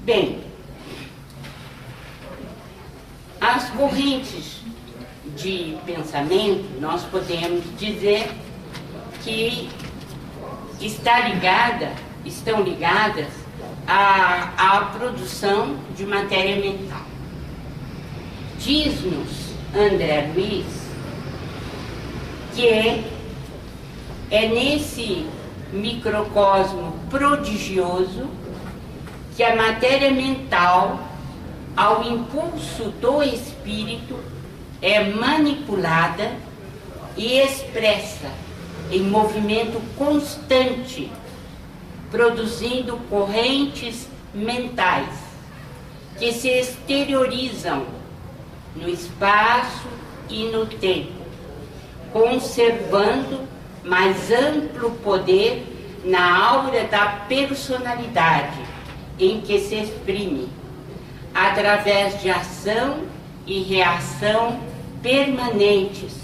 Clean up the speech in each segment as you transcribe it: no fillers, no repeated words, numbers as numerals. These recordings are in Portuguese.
Bem, as correntes de pensamento, nós podemos dizer que estão ligadas à produção de matéria mental. Diz-nos André Luiz que é nesse microcosmo prodigioso que a matéria mental, ao impulso do espírito, é manipulada e expressa em movimento constante, produzindo correntes mentais que se exteriorizam no espaço e no tempo, conservando mais amplo poder na aura da personalidade em que se exprime, através de ação e reação permanentes,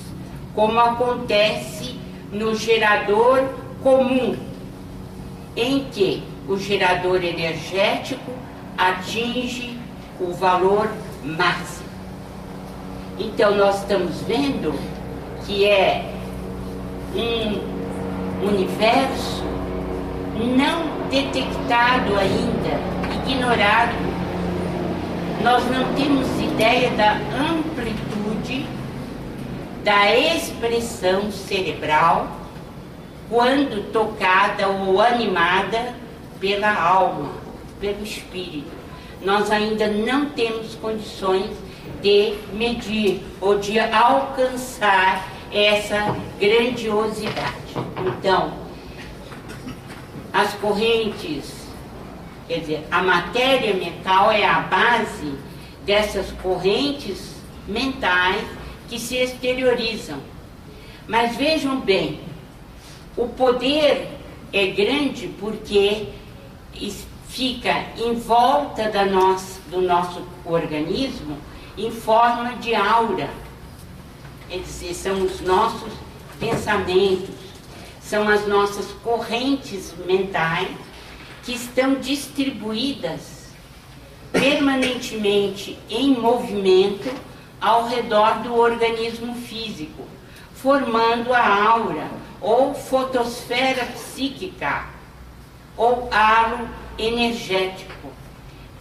como acontece no gerador comum, em que o gerador energético atinge o valor máximo. Então nós estamos vendo que é um universo não detectado ainda, ignorado. Nós não temos ideia da amplitude da expressão cerebral quando tocada ou animada pela alma, pelo espírito. Nós ainda não temos condições de medir ou de alcançar essa grandiosidade. Então, as correntes, quer dizer, a matéria mental é a base dessas correntes mentais que se exteriorizam. Mas vejam bem, o poder é grande porque fica em volta do nosso organismo em forma de aura. Quer dizer, são os nossos pensamentos, são as nossas correntes mentais que estão distribuídas permanentemente em movimento ao redor do organismo físico, formando a aura ou fotosfera psíquica ou halo energético,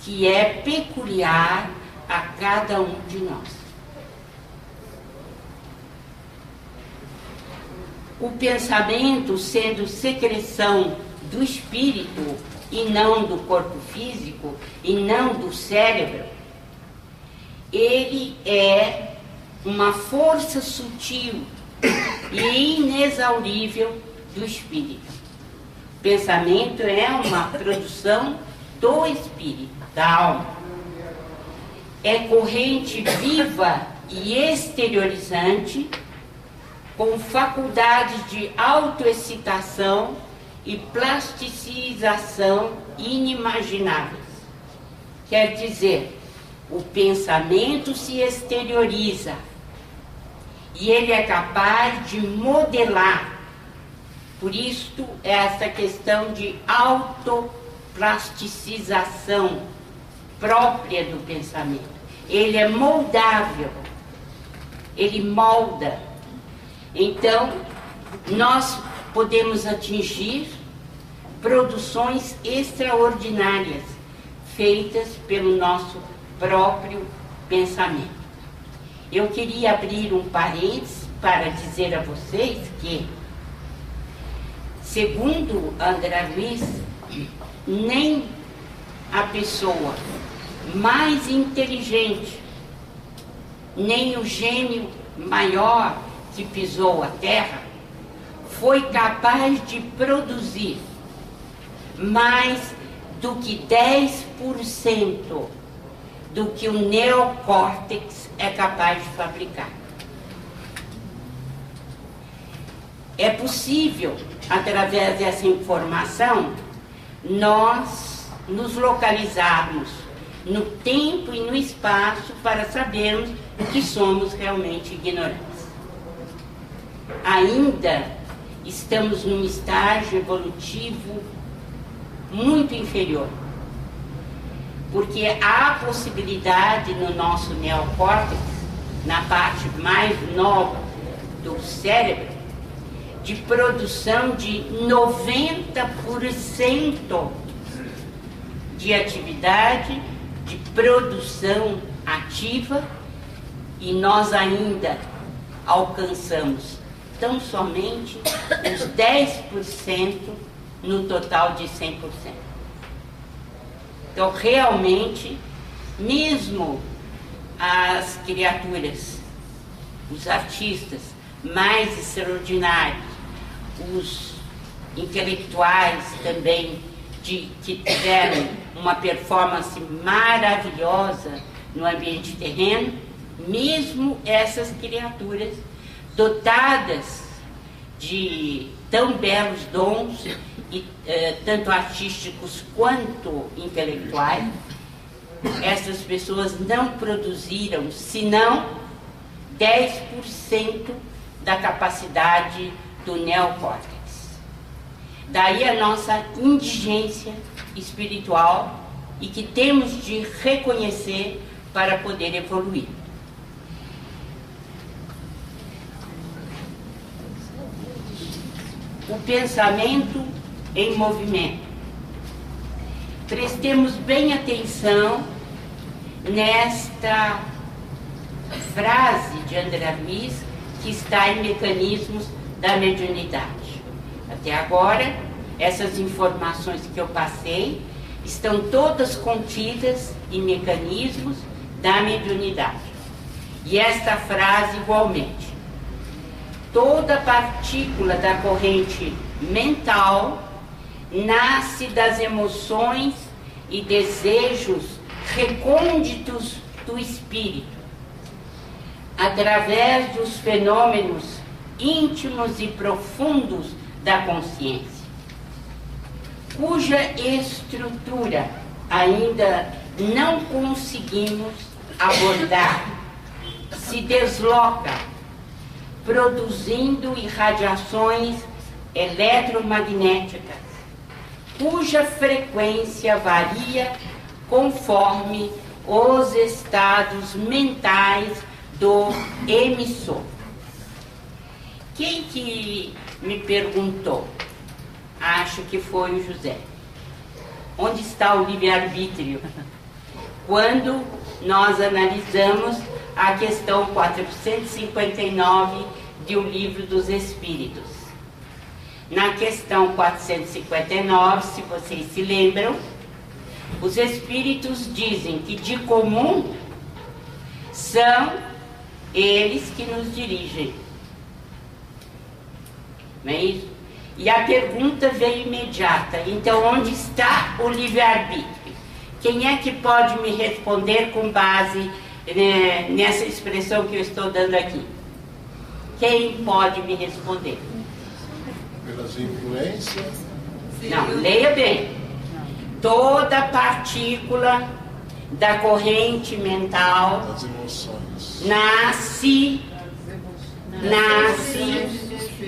que é peculiar a cada um de nós. O pensamento, sendo secreção do espírito e não do corpo físico e não do cérebro, ele é uma força sutil e inexaurível do espírito. O pensamento é uma produção do espírito, da alma. É corrente viva e exteriorizante, com faculdades de autoexcitação e plasticização inimagináveis. Quer dizer, o pensamento se exterioriza e ele é capaz de modelar. Por isto, essa questão de autoplasticização própria do pensamento. Ele é moldável, ele molda. Então, nós podemos atingir produções extraordinárias feitas pelo nosso próprio pensamento. Eu queria abrir um parênteses para dizer a vocês que, segundo André Luiz, nem a pessoa mais inteligente, nem o gênio maior que pisou a terra, foi capaz de produzir mais do que 10% do que o neocórtex é capaz de fabricar. É possível, através dessa informação, nós nos localizarmos no tempo e no espaço para sabermos que somos realmente ignorantes. Ainda estamos num estágio evolutivo muito inferior. porque há possibilidade no nosso neocórtex, na parte mais nova do cérebro, de produção de 90% de atividade, de produção ativa, e nós ainda alcançamos tão somente os 10% no total de 100%. Então, realmente, mesmo as criaturas, os artistas mais extraordinários, os intelectuais também, que tiveram uma performance maravilhosa no ambiente terreno, mesmo essas criaturas dotadas de tão belos dons, tanto artísticos quanto intelectuais, essas pessoas não produziram senão 10% da capacidade do neocórtex. Daí a nossa indigência espiritual, e que temos de reconhecer para poder evoluir. O pensamento em movimento. Prestemos bem atenção nesta frase de André Luiz, que está em Mecanismos da Mediunidade. Até agora, essas informações que eu passei estão todas contidas em Mecanismos da Mediunidade. E esta frase igualmente: toda partícula da corrente mental nasce das emoções e desejos recônditos do espírito, através dos fenômenos íntimos e profundos da consciência, cuja estrutura ainda não conseguimos abordar, se desloca, produzindo irradiações eletromagnéticas, cuja frequência varia conforme os estados mentais do emissor. Quem que me perguntou? Acho que foi o José. Onde está o livre-arbítrio? Quando nós analisamos a questão 459 do Livro dos Espíritos. Na questão 459, se vocês se lembram, os Espíritos dizem que de comum são eles que nos dirigem. Não é isso? E a pergunta veio imediata: então onde está o livre-arbítrio? Quem é que pode me responder com base nessa expressão que eu estou dando aqui? Quem pode me responder? Pelas influências? Não, leia bem. Toda partícula da corrente mental Das emoções. nasce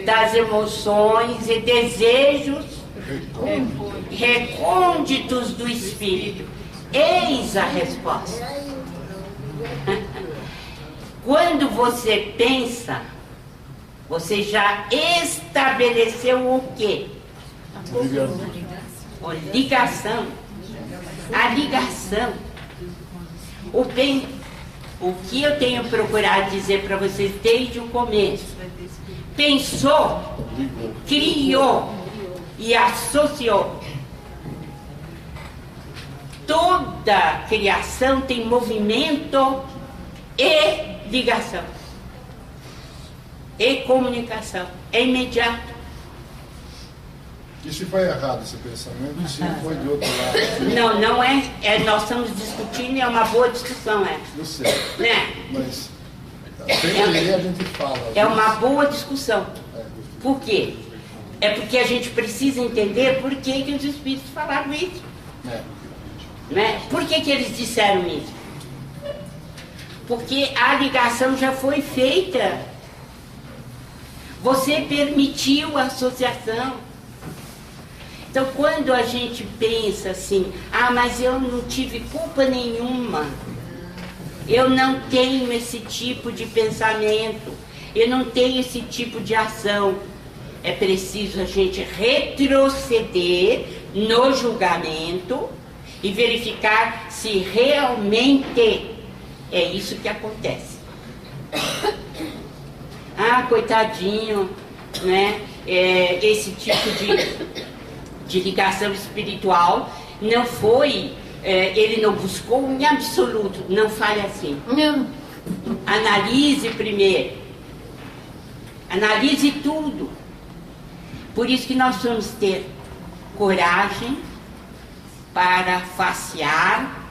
das emoções e desejos recônditos do espírito. Eis a resposta. Quando você pensa, você já estabeleceu o quê? A ligação. A ligação. O que eu tenho procurado dizer para vocês desde o começo? Pensou, criou e associou. Toda criação tem movimento e ligação. E comunicação. É imediato. E se foi errado esse pensamento, e se foi de outro lado? Não, não é. Nós estamos discutindo e é uma boa discussão, Eu sei. né? Mas sempre a gente fala. É uma boa discussão. Por quê? É porque a gente precisa entender por que, que os espíritos falaram isso. Né? Por que, que eles disseram isso? Porque a ligação já foi feita. Você permitiu a associação. Então, quando a gente pensa assim, ah, mas eu não tive culpa nenhuma, eu não tenho esse tipo de pensamento, eu não tenho esse tipo de ação, é preciso a gente retroceder no julgamento e verificar se realmente é isso que acontece. Ah, coitadinho, né? Esse tipo de ligação espiritual não foi, ele não buscou em absoluto, não fale assim. Não. Analise primeiro, analise tudo. Por isso que nós vamos ter coragem para facear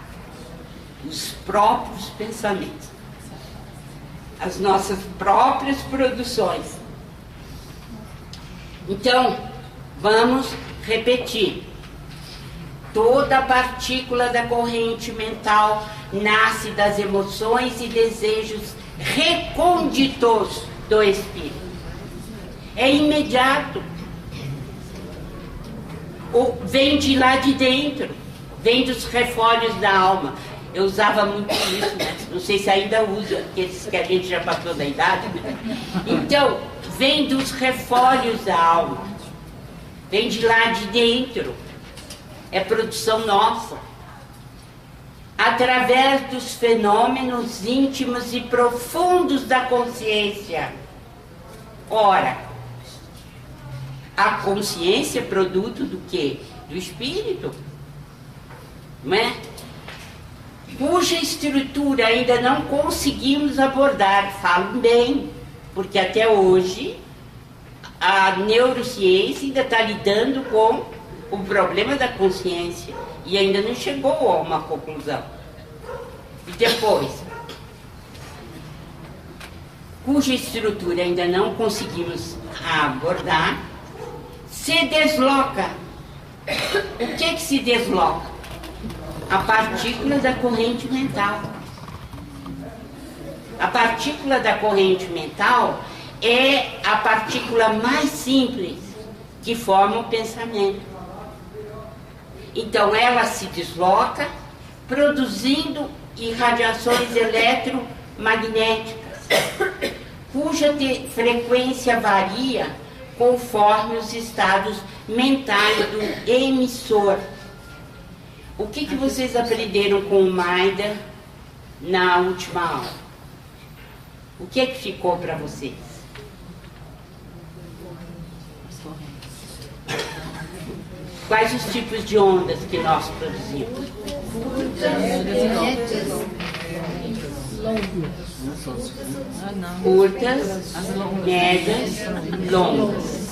os próprios pensamentos, as nossas próprias produções. Então, vamos repetir. Toda partícula da corrente mental nasce das emoções e desejos recônditos do espírito. É imediato. Vem de lá de dentro, vem dos refólhos da alma. Eu usava muito isso, né? Não sei se ainda usa, aqueles que a gente já passou da idade. Então, vem dos refólhos da alma, vem de lá de dentro, é produção nossa. Através dos fenômenos íntimos e profundos da consciência. Ora, a consciência é produto do quê? Do espírito, não é? Cuja estrutura ainda não conseguimos abordar. Falam bem, porque até hoje a neurociência ainda está lidando com o problema da consciência e ainda não chegou a uma conclusão. E depois, cuja estrutura ainda não conseguimos abordar, se desloca. O que se desloca? A partícula da corrente mental. A partícula da corrente mental é a partícula mais simples que forma o pensamento. Então ela se desloca produzindo irradiações eletromagnéticas, cuja frequência varia conforme os estados mentais do emissor. O que vocês aprenderam com o Maida na última aula? O que ficou para vocês? Quais os tipos de ondas que nós produzimos? Curtas, médias, longas.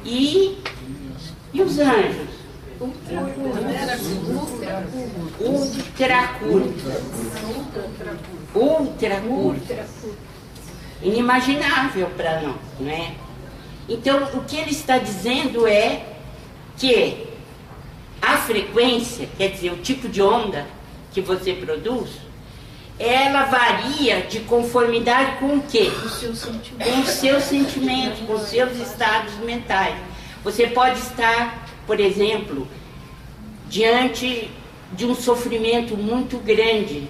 E os anjos? Ultra curtas. Ultra curtas. Inimaginável para nós, não é? Então, o que ele está dizendo é que a frequência, quer dizer, o tipo de onda que você produz, ela varia de conformidade com o quê? Com os seus sentimentos, com os seus estados mentais. Você pode estar, por exemplo, diante de um sofrimento muito grande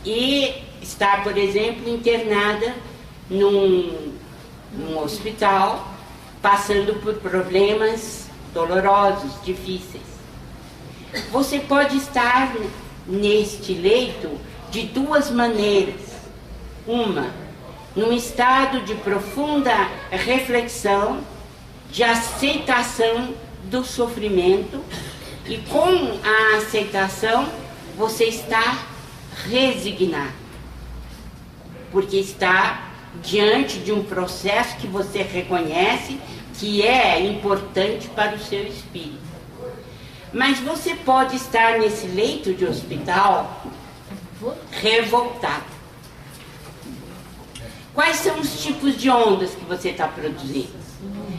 e estar, por exemplo, internada num hospital, passando por problemas dolorosos, difíceis. Você pode estar neste leito de duas maneiras. Uma, num estado de profunda reflexão, de aceitação do sofrimento, e com a aceitação você está resignado, porque está diante de um processo que você reconhece que é importante para o seu espírito. Mas você pode estar nesse leito de hospital revoltado. Quais são os tipos de ondas que você está produzindo?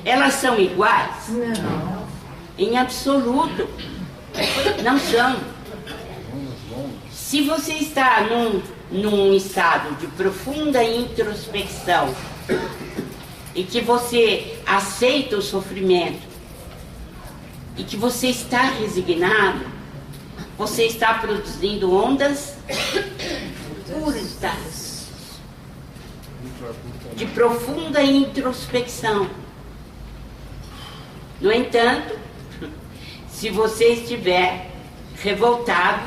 Elas são iguais? Não. Em absoluto, não são. Se você está num estado de profunda introspecção e que você aceita o sofrimento e que você está resignado, você está produzindo ondas curtas, de profunda introspecção. No entanto, se você estiver revoltado,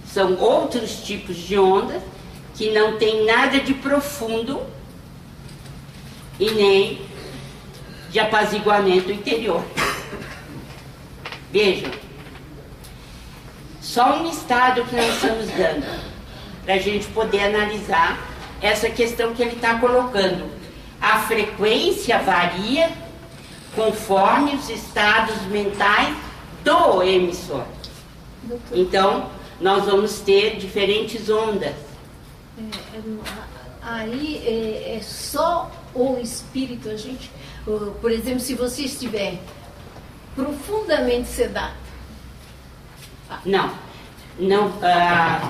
são outros tipos de ondas que não tem nada de profundo e nem de apaziguamento interior. Vejam, só um estado que nós estamos dando para a gente poder analisar essa questão que ele está colocando. A frequência varia conforme os estados mentais do emissor. Então, nós vamos ter diferentes ondas. Aí é só o espírito, a gente, por exemplo, se você estiver profundamente sedado. Não,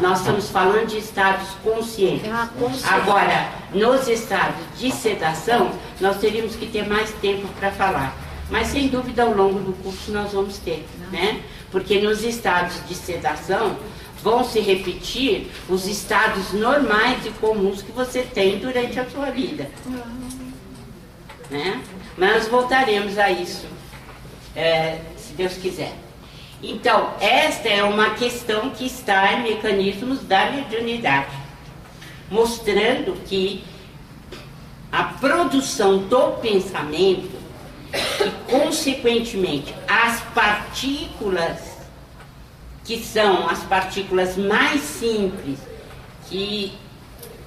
nós estamos falando de estados conscientes. Agora, nos estados de sedação, nós teríamos que ter mais tempo para falar. Mas, sem dúvida, ao longo do curso nós vamos ter, né? Porque nos estados de sedação vão se repetir os estados normais e comuns que você tem durante a sua vida. Né? Mas nós voltaremos a isso, se Deus quiser. Então, esta é uma questão que está em mecanismos da mediunidade, mostrando que a produção do pensamento e, consequentemente, as partículas, que são as partículas mais simples que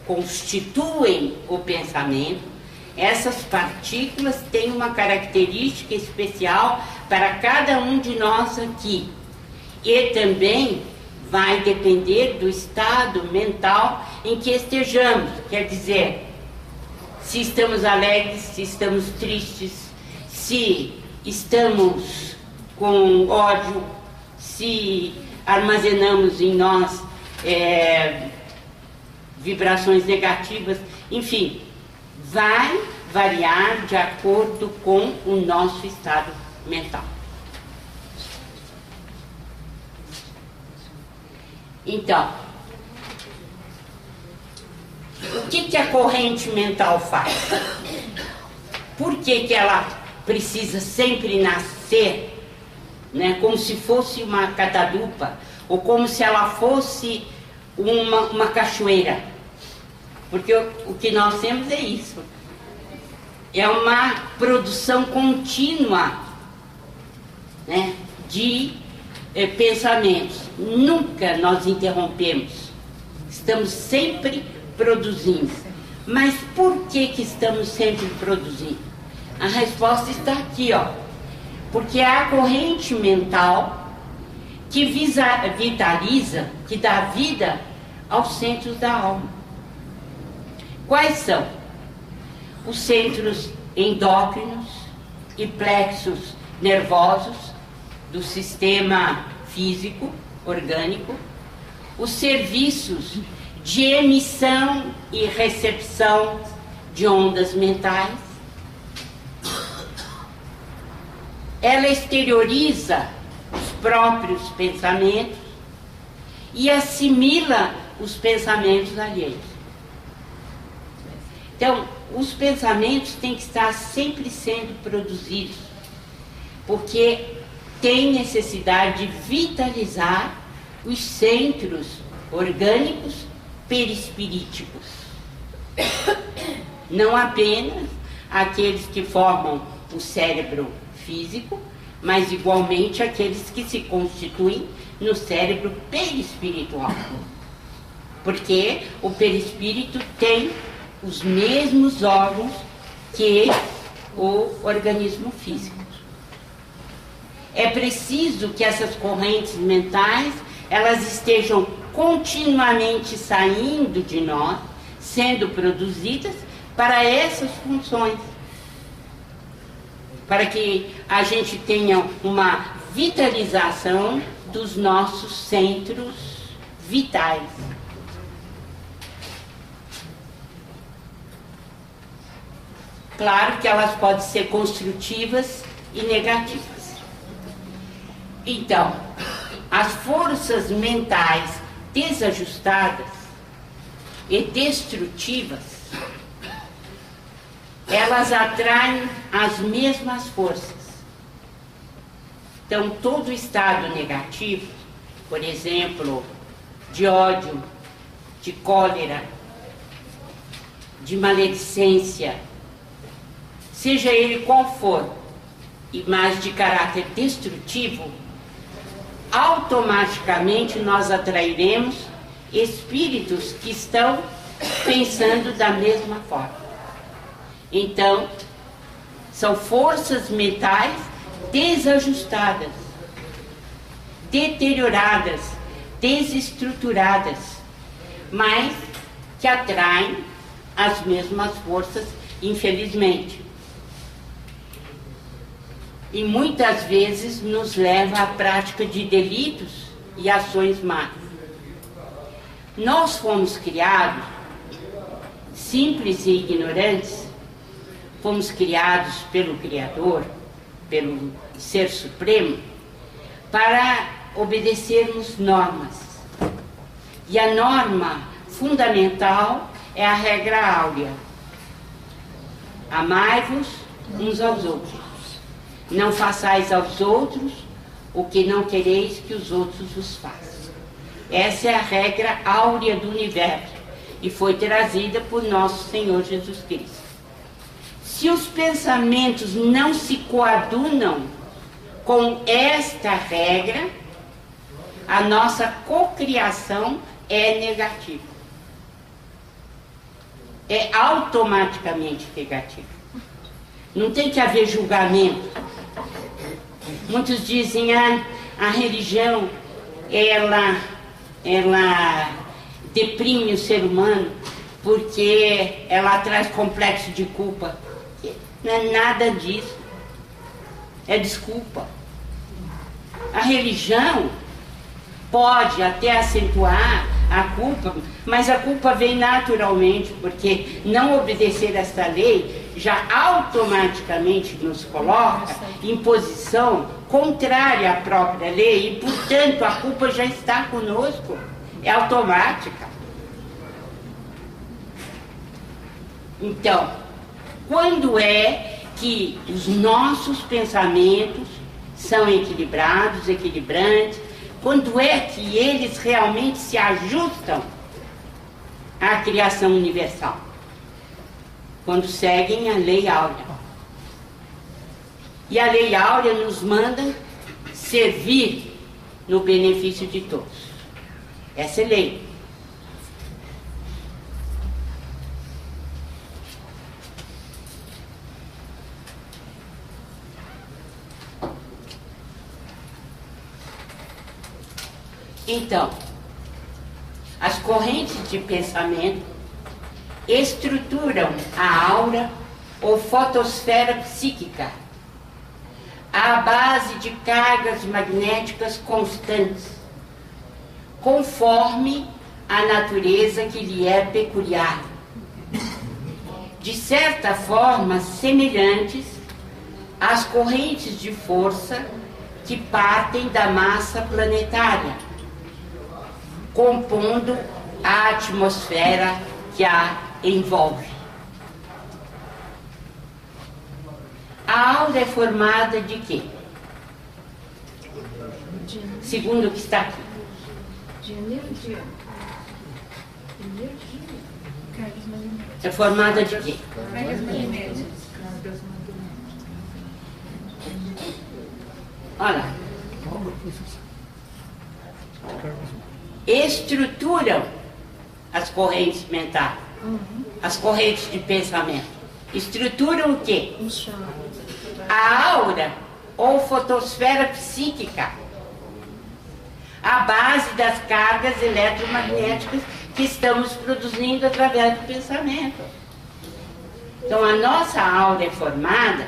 constituem o pensamento, essas partículas têm uma característica especial para cada um de nós aqui. E também vai depender do estado mental em que estejamos. Quer dizer, se estamos alegres, se estamos tristes, se estamos com ódio, se armazenamos em nós vibrações negativas, enfim, vai variar de acordo com o nosso estado mental. Então, o que a corrente mental faz? Por que ela precisa sempre nascer, né, como se fosse uma catadupa, ou como se ela fosse uma cachoeira? Porque o que nós temos é isso. É uma produção contínua, né, de pensamentos. Nunca nós interrompemos. Estamos sempre produzindo. Mas por que estamos sempre produzindo? A resposta está aqui, ó. Porque é a corrente mental que vitaliza, que dá vida aos centros da alma. Quais são? Os centros endócrinos e plexos nervosos do sistema físico, orgânico, os serviços de emissão e recepção de ondas mentais. Ela exterioriza os próprios pensamentos e assimila os pensamentos alheios. Então, os pensamentos têm que estar sempre sendo produzidos, porque tem necessidade de vitalizar os centros orgânicos perispiríticos. Não apenas aqueles que formam o cérebro físico, mas igualmente aqueles que se constituem no cérebro perispiritual. Porque o perispírito tem os mesmos órgãos que o organismo físico. É preciso que essas correntes mentais, elas estejam continuamente saindo de nós, sendo produzidas para essas funções. Para que a gente tenha uma vitalização dos nossos centros vitais. Claro que elas podem ser construtivas e negativas. Então, as forças mentais desajustadas e destrutivas, elas atraem as mesmas forças. Então, todo estado negativo, por exemplo, de ódio, de cólera, de maledicência, seja ele qual for, e mais de caráter destrutivo, automaticamente nós atrairemos espíritos que estão pensando da mesma forma. Então, são forças mentais desajustadas, deterioradas, desestruturadas, mas que atraem as mesmas forças, infelizmente. E muitas vezes nos leva à prática de delitos e ações más. Nós fomos criados simples e ignorantes, fomos criados pelo Criador, pelo Ser Supremo, para obedecermos normas. E a norma fundamental é a regra áurea. Amai-vos uns aos outros. Não façais aos outros o que não quereis que os outros vos façam. Essa é a regra áurea do universo e foi trazida por nosso Senhor Jesus Cristo. Se os pensamentos não se coadunam com esta regra, a nossa cocriação é negativa. É automaticamente negativa. Não tem que haver julgamento. Muitos dizem, a religião, ela deprime o ser humano porque ela traz complexo de culpa. Não é nada disso. É desculpa. A religião pode até acentuar a culpa, mas a culpa vem naturalmente, porque não obedecer esta lei já automaticamente nos coloca em posição contrária à própria lei e, portanto, a culpa já está conosco, é automática. Então, quando é que os nossos pensamentos são equilibrados, equilibrantes, quando é que eles realmente se ajustam à criação universal? Quando seguem a lei áurea. E a lei áurea nos manda servir no benefício de todos. Essa é a lei. Então, as correntes de pensamento estruturam a aura ou fotosfera psíquica à base de cargas magnéticas constantes, conforme a natureza que lhe é peculiar, de certa forma semelhantes às correntes de força que partem da massa planetária, compondo a atmosfera que a envolve. A aura é formada de quê? Segundo o que está aqui. De energia. É formada de quê? Olha. Estruturam as correntes mentais, as correntes de pensamento. Estruturam o quê? A aura ou fotosfera psíquica, a base das cargas eletromagnéticas que estamos produzindo através do pensamento. Então a nossa aura é formada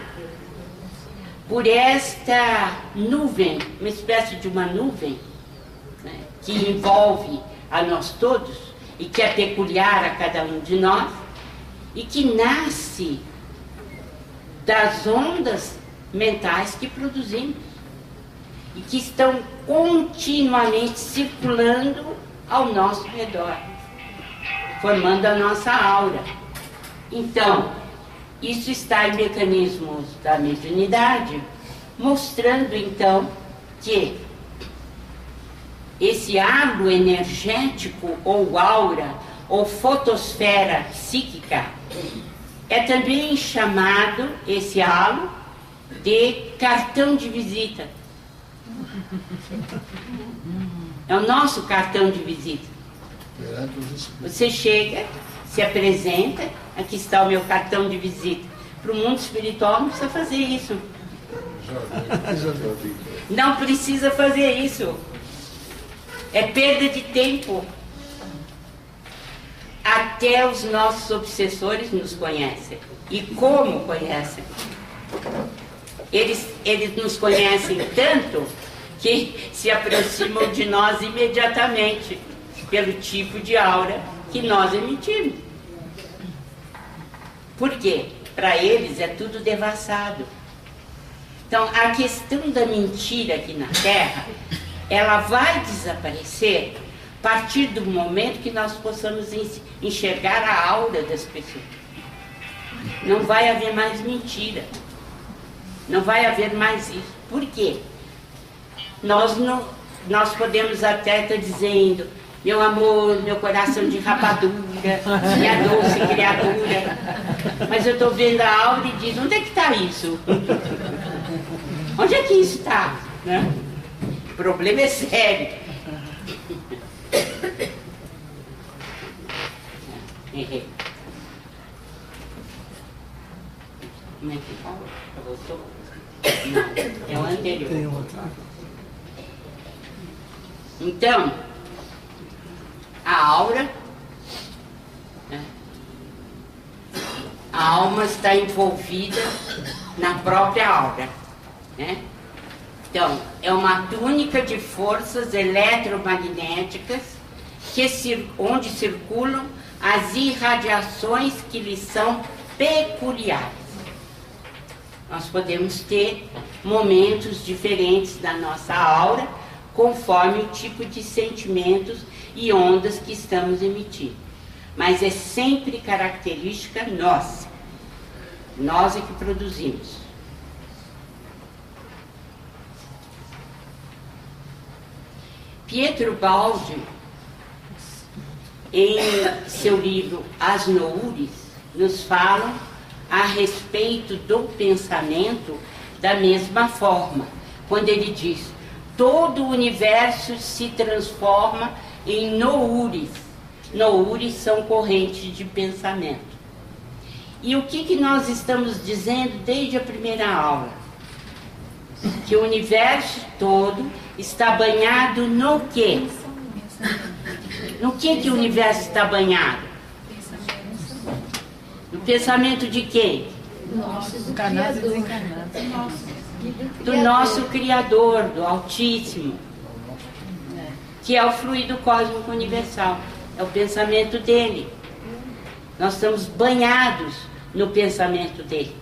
por esta nuvem, uma espécie de uma nuvem, né, que envolve a nós todos e que é peculiar a cada um de nós e que nasce das ondas mentais que produzimos. e que estão continuamente circulando ao nosso redor, formando a nossa aura. Então, isso está em mecanismos da mediunidade, mostrando então que esse halo energético ou aura ou fotosfera psíquica é também chamado, esse halo, de cartão de visita. É o nosso cartão de visita. Você chega, se apresenta, aqui está o meu cartão de visita. Para o mundo espiritual não precisa fazer isso. Não precisa fazer isso. É perda de tempo. Até os nossos obsessores nos conhecem. E como conhecem? Eles nos conhecem tanto que se aproximam de nós imediatamente, pelo tipo de aura que nós emitimos. Por quê? Para eles é tudo devassado. Então, a questão da mentira aqui na Terra, ela vai desaparecer a partir do momento que nós possamos enxergar a aura das pessoas. Não vai haver mais mentira. Não vai haver mais isso. Por quê? Nós podemos até estar dizendo: meu amor, meu coração de rapadura, minha doce criatura. Mas eu estou vendo a aura e diz: onde é que está isso? Onde é que isso está? Né? O problema é sério. Errei. Como é que fala? Voltou? Não, é o anterior. Então, a aura, né? A alma está envolvida na própria aura, né? Então, é uma túnica de forças eletromagnéticas onde circulam as irradiações que lhes são peculiares. Nós podemos ter momentos diferentes da nossa aura, conforme o tipo de sentimentos e ondas que estamos emitindo. Mas é sempre característica nossa. Nós é que produzimos. Pietro Baldi, em seu livro As Noures, nos fala a respeito do pensamento da mesma forma, quando ele diz: todo o universo se transforma em noures. Noures são correntes de pensamento. E o que nós estamos dizendo desde a primeira aula? Que o universo todo está banhado no quê? No que o universo está banhado? No pensamento de quem? Do nosso Criador, do Altíssimo, que é o fluido cósmico universal. É o pensamento dele. Nós estamos banhados no pensamento dele.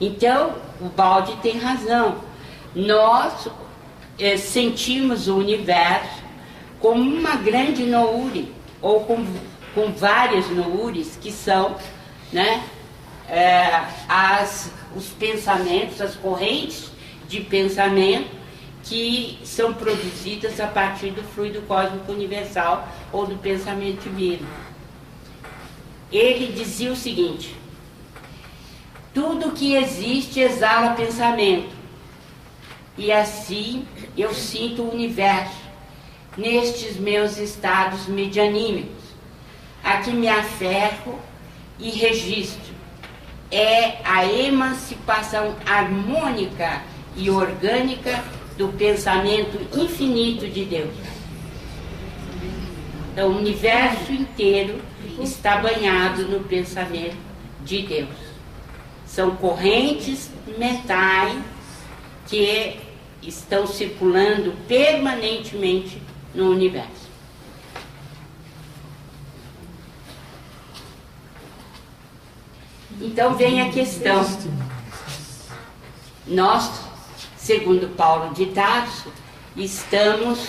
Então, o Baldi tem razão. Nós sentimos o universo como uma grande noure, ou com várias noures, que são, né, os pensamentos, as correntes de pensamento que são produzidas a partir do fluido cósmico universal ou do pensamento divino. Ele dizia o seguinte: tudo que existe exala pensamento, e assim eu sinto o universo nestes meus estados medianímicos, a que me aferro e registro. É a emancipação harmônica e orgânica do pensamento infinito de Deus. Então, o universo inteiro está banhado no pensamento de Deus. São correntes mentais que estão circulando permanentemente no universo. Então vem a questão: nós segundo Paulo de Tarso, estamos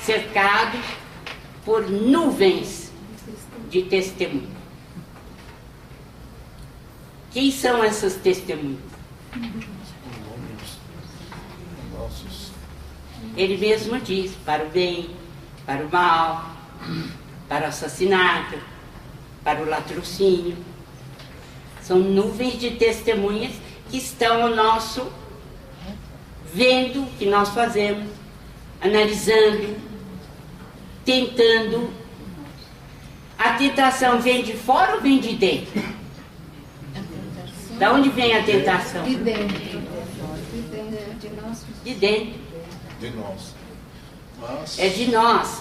cercados por nuvens de testemunhas. Quem são essas testemunhas? Ele mesmo diz, para o bem, para o mal, para o assassinato, para o latrocínio. São nuvens de testemunhas que estão ao nosso vendo o que nós fazemos, analisando, tentando. A tentação vem de fora ou vem de dentro? Da onde vem a tentação? De dentro. De nós. De dentro. De nós. Mas... É de nós.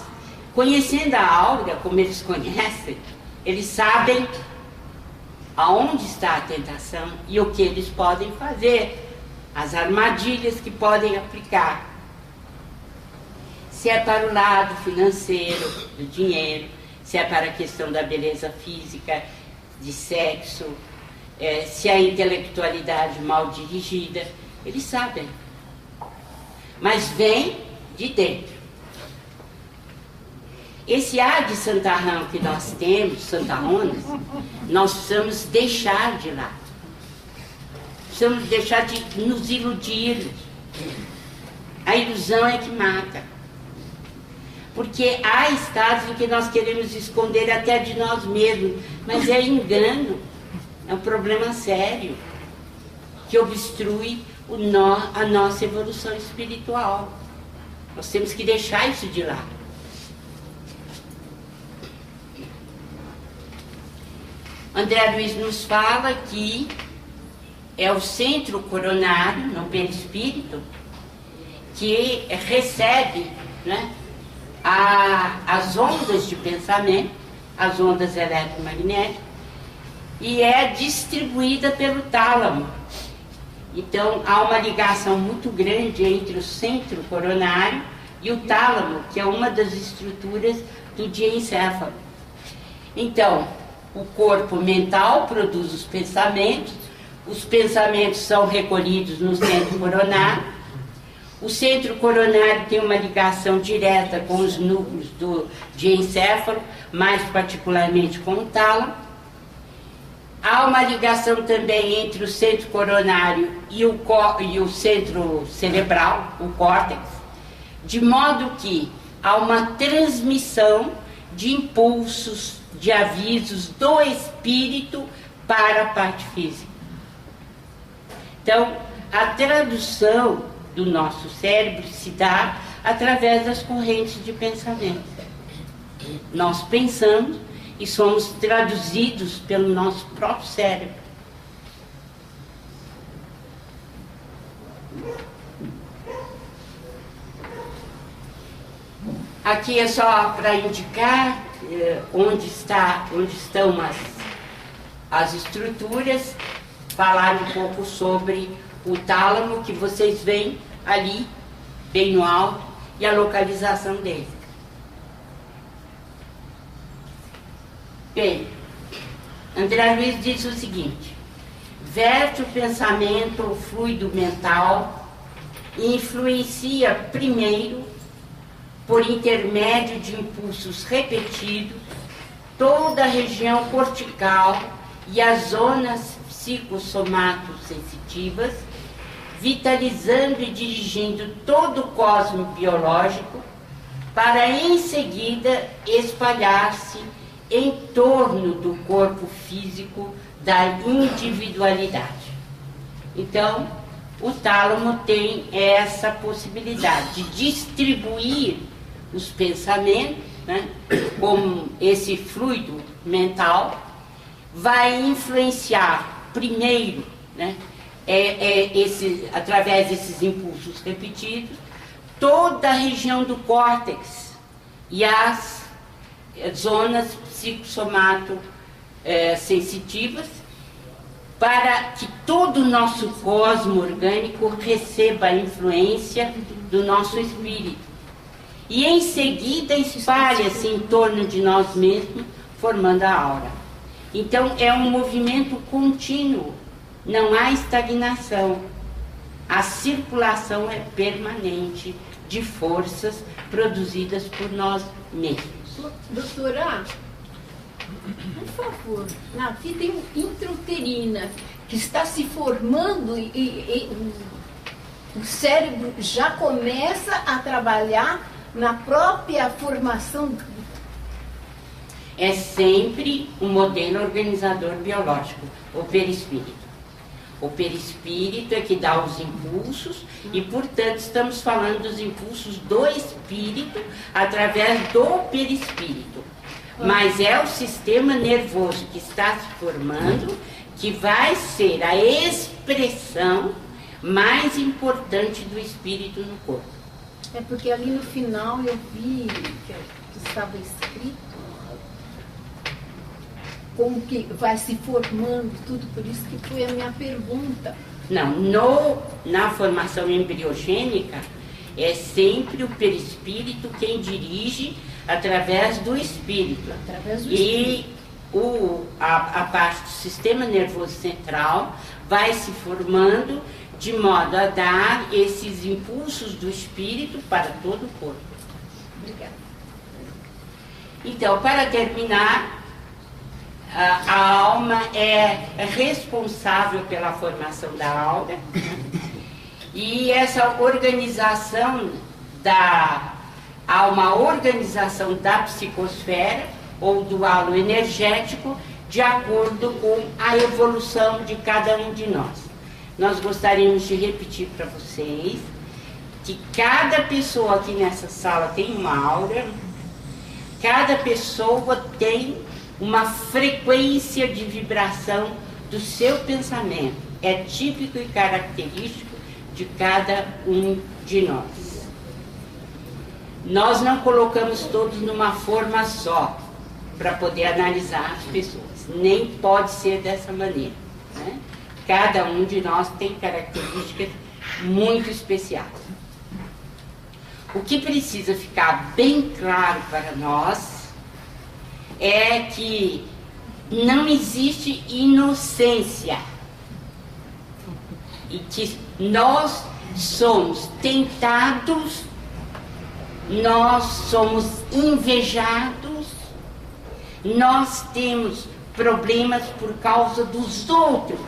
Conhecendo a aura, como eles conhecem, eles sabem aonde está a tentação e o que eles podem fazer, as armadilhas que podem aplicar. Se é para o lado financeiro, do dinheiro, se é para a questão da beleza física, de sexo, se é a intelectualidade mal dirigida, eles sabem. Mas vem de dentro. Esse ar de santarrão que nós temos, santarronas, nós precisamos deixar de lado. Precisamos deixar de nos iludir. A ilusão é que mata. Porque há estados em que nós queremos esconder até de nós mesmos, mas é engano, é um problema sério, que obstrui a nossa evolução espiritual. Nós temos que deixar isso de lado. André Luiz nos fala que é o centro coronário, no perispírito, que recebe, né, as ondas de pensamento, as ondas eletromagnéticas, e é distribuída pelo tálamo. Então, há uma ligação muito grande entre o centro coronário e o tálamo, que é uma das estruturas do diencéfalo. Então, o corpo mental produz os pensamentos são recolhidos no centro coronário. O centro coronário tem uma ligação direta com os núcleos do diencéfalo, mais particularmente com o tálamo. Há uma ligação também entre o centro coronário e o centro cerebral, o córtex, de modo que há uma transmissão de impulsos, de avisos do espírito para a parte física. Então, a tradução do nosso cérebro se dá através das correntes de pensamento. Nós pensamos e somos traduzidos pelo nosso próprio cérebro. Aqui é só para indicar onde estão as estruturas, falar um pouco sobre o tálamo, que vocês veem ali, bem no alto, e a localização dele. Bem, André Luiz diz o seguinte: verte o pensamento ou fluido mental e influencia primeiro, por intermédio de impulsos repetidos, toda a região cortical e as zonas psicossomato-sensitivas, vitalizando e dirigindo todo o cosmo biológico, para em seguida espalhar-se em torno do corpo físico da individualidade. Então, o tálamo tem essa possibilidade de distribuir os pensamentos, né, como esse fluido mental, vai influenciar primeiro, né, através desses impulsos repetidos, toda a região do córtex e as zonas psicossomato-sensitivas, para que todo o nosso cosmo orgânico receba a influência do nosso espírito. E em seguida espalha-se em torno de nós mesmos, formando a aura. Então é um movimento contínuo, não há estagnação. a circulação é permanente de forças produzidas por nós mesmos. Doutora, por favor, na vida intrauterina que está se formando e o cérebro já começa a trabalhar na própria formação. É sempre um modelo organizador biológico, o perispírito. O perispírito é que dá os impulsos e, portanto, estamos falando dos impulsos do espírito através do perispírito. Mas é o sistema nervoso que está se formando que vai ser a expressão mais importante do espírito no corpo. É porque ali no final eu vi que estava escrito como que vai se formando tudo, por isso que foi a minha pergunta. Não, na formação embriogênica é sempre o perispírito quem dirige através do espírito. Através do espírito. E a parte do sistema nervoso central vai se formando de modo a dar esses impulsos do espírito para todo o corpo. Obrigada. Então, para terminar, a alma é responsável pela formação da aura, e essa organização há uma organização da psicosfera ou do halo energético de acordo com a evolução de cada um de nós. Nós gostaríamos de repetir para vocês que cada pessoa aqui nessa sala tem uma aura, cada pessoa tem uma frequência de vibração do seu pensamento. É típico e característico de cada um de nós. Nós não colocamos todos numa forma só para poder analisar as pessoas. Nem pode ser dessa maneira, né? Cada um de nós tem características muito especiais. O que precisa ficar bem claro para nós é que não existe inocência e que nós somos tentados, nós somos invejados, nós temos problemas por causa dos outros.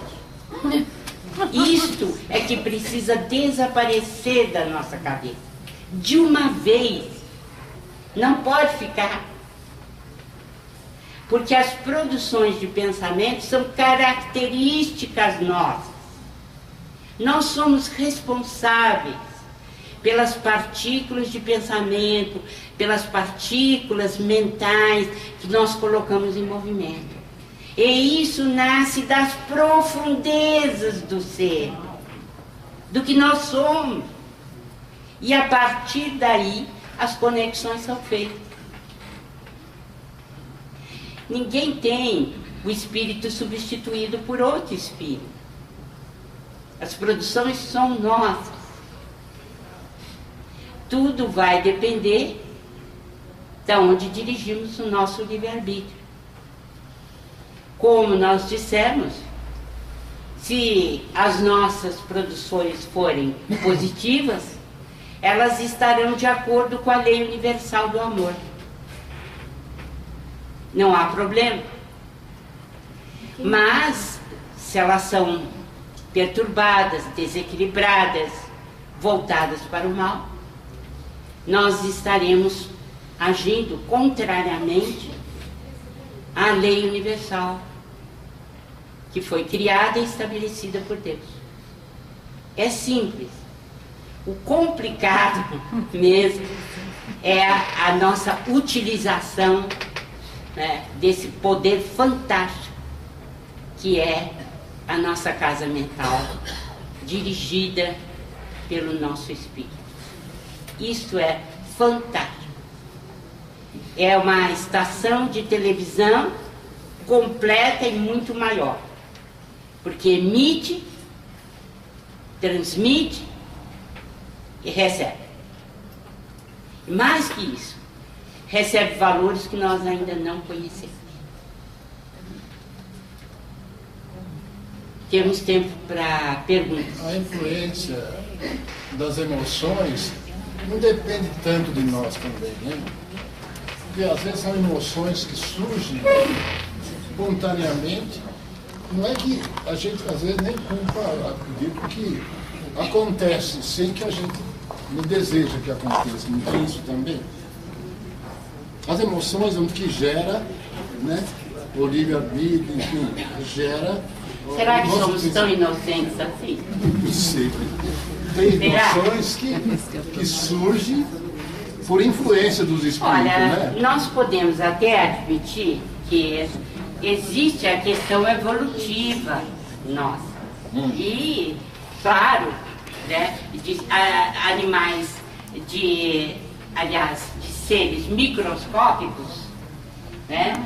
Isto é que precisa desaparecer da nossa cabeça de uma vez. Não pode ficar, porque as produções de pensamento são características nossas. Nós somos responsáveis pelas partículas de pensamento, pelas partículas mentais que nós colocamos em movimento. E isso nasce das profundezas do ser, do que nós somos. E a partir daí, as conexões são feitas. Ninguém tem o espírito substituído por outro espírito. As produções são nossas. Tudo vai depender de onde dirigimos o nosso livre-arbítrio. Como nós dissemos, se as nossas produções forem positivas, elas estarão de acordo com a lei universal do amor. Não há problema. Mas, se elas são perturbadas, desequilibradas, voltadas para o mal, nós estaremos agindo contrariamente à lei universal que foi criada e estabelecida por Deus. É simples. O complicado mesmo é a nossa utilização, né, desse poder fantástico que é a nossa casa mental, dirigida pelo nosso espírito. Isso é fantástico. É uma estação de televisão completa e muito maior, porque emite, transmite e recebe. E mais que isso, recebe valores que nós ainda não conhecemos. Temos tempo para perguntas. A influência das emoções não depende tanto de nós também, né? Porque às vezes são emoções que surgem espontaneamente. Não é que a gente às vezes nem culpa, acredito que acontece sem que a gente não deseja que aconteça. Não tem isso também? As emoções é o que gera, né? O livre-arbítrio, enfim, gera. Será que somos tão inocentes assim? Não sei. Tem emoções que surgem por influência dos espíritos, Olha, né? nós podemos até admitir que existe a questão evolutiva nossa. E, claro, né, de animais, aliás, de seres microscópicos, né?